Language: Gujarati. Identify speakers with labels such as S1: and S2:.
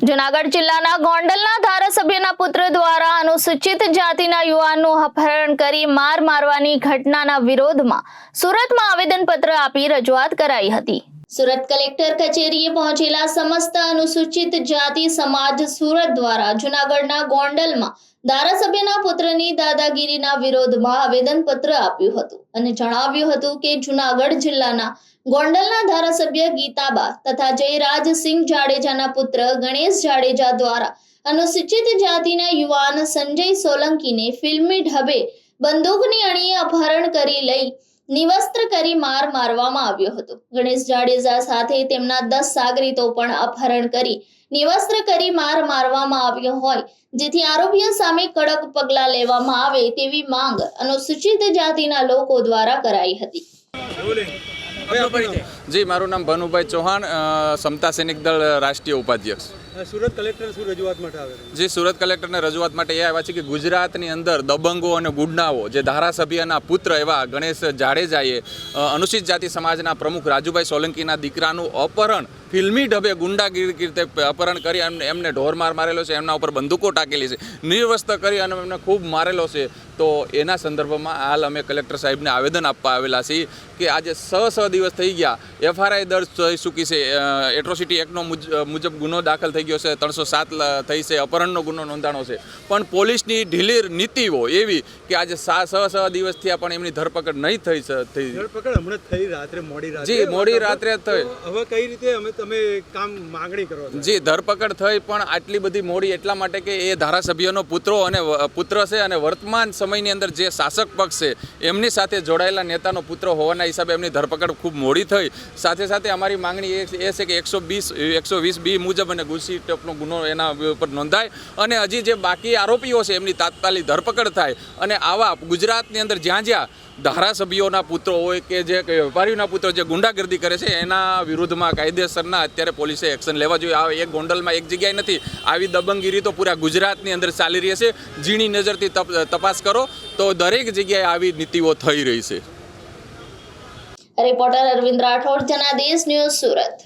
S1: જૂનાગઢ જિલ્લાના ગોંડલના ધારાસભ્યના પુત્ર દ્વારા અનુસૂચિત જાતિના યુવાનનું અપહરણ કરી માર મારવાની ઘટનાના વિરોધમાં સુરતમાં આવેદનપત્ર આપી રજૂઆત કરાઈ હતી। સુરત કલેક્ટર કચેરીએ પહોંચેલા સમસ્ત અનુસૂચિત જાતિ સમાજ સુરત દ્વારા જૂનાગઢના ગોંડલમાં ધારાસભ્યના પુત્રની દાદાગીરીના વિરોધમાં આવેદનપત્ર આપ્યું હતું અને જણાવ્યું હતું કે જૂનાગઢ જિલ્લાના ગોંડલના ધારાસભ્ય ગીતાબા તથા જયરાજસિંહ જાડેજાના પુત્ર ગણેશ જાડેજા દ્વારા અનુસૂચિત જાતિના યુવાન સંજય સોલંકીને ફિલ્મી ઢબે બંદૂકની અણીએ અપહરણ કરી લઈ નિવસ્ત્ર કરી માર મારવામાં આવ્યો હતો। ગણેશ જાડેજા સાથે તેમના 10 સાગરીતો પણ અપહરણ કરી નિવસ્ત્ર કરી માર મારવામાં આવ્યો હોય, જેથી આરોપીઓ સામે કડક પગલાં લેવામાં આવે તેવી માંગ અનુસૂચિત જાતિના લોકો દ્વારા કરાઈ હતી।
S2: જી, મારું નામ ભનુભાઈ ચૌહાણ, સમતા સૈનિક દળ રાષ્ટ્રીય ઉપાધ્યક્ષ।
S3: સુરત કલેક્ટર શું રજૂઆત માટે આવે?
S2: જી, સુરત કલેક્ટરને રજૂઆત માટે એ આવ્યા છે કે ગુજરાતની અંદર દબંગો અને ગુંડાઓ જે ધારાસભ્યના પુત્ર એવા ગણેશ જાડેજાએ અનુસૂચિત જાતિ સમાજના પ્રમુખ રાજુભાઈ સોલંકીના દીકરાનું અપહરણ ફિલ્મી ઢબે ગુંડાગીરી રીતે અપહરણ કરી એમને ઢોરમાર મારેલો છે, એમના ઉપર બંદૂકો ટાકેલી છે, નિર્વસ્ત્ર કરી અને એમને ખૂબ મારેલો છે। તો એના સંદર્ભમાં હાલ અમે કલેક્ટર સાહેબને આવેદન આપવા આવેલા છીએ કે આજે 6 દિવસ થઈ ગયા, FRI દર્જ થઈ ચૂકી છે, એટ્રોસિટી એક્ટનો મુજબ ગુનો દાખલ થઈ ગયો છે, 307 થઈ છે, અપહરણનો ગુનો નોંધાણો છે, પણ પોલીસની ઢીલી નીતિઓ એવી કે આજે 6 દિવસ થયા પણ એમની ધરપકડ નહીં થઈ।
S3: ધરપકડ હમણાં થઈ રાત્રે મોડી રાત્રે?
S2: જી, મોડી રાત્રે થઈ।
S3: હવે કઈ રીતે તમે કામ માંગણી કરો?
S2: જી, ધરપકડ થઈ પણ આટલી બધી મોડી એટલા માટે કે એ ધારાસભ્યનો પુત્ર છે અને વર્તમાન સમયની અંદર જે શાસક પક્ષ છે એમની સાથે જોડાયેલા નેતાનો પુત્ર હોવાના હિસાબે એમની ધરપકડ ખૂબ મોડી થઈ। સાથે સાથે અમારી માંગણી એ છે કે 120B મુજબ અને ઘૂસીટપનો ગુનો એના ઉપર નોંધાય અને હજી જે બાકી આરોપીઓ છે એમની તાત્કાલિક ધરપકડ થાય અને આવા ગુજરાતની અંદર જ્યાં જ્યાં ધારાસભ્યોના પુત્રો હોય કે જે વેપારીઓના પુત્રો જે ગુંડાગર્દી કરે છે એના વિરુદ્ધમાં કાયદેસરના અત્યારે પોલીસે એક્શન લેવા જોઈએ। આ એક ગોંડલમાં એક જગ્યાએ નથી, આવી દબંગગીરી તો પૂરા ગુજરાતની અંદર ચાલી રહી છે। ઝીણી નજરથી તપાસ કરો તો દરેક જગ્યાએ આવી નીતિઓ થઈ રહી છે।
S1: Reporter Arvind Rathod, Janadesh news, Surat.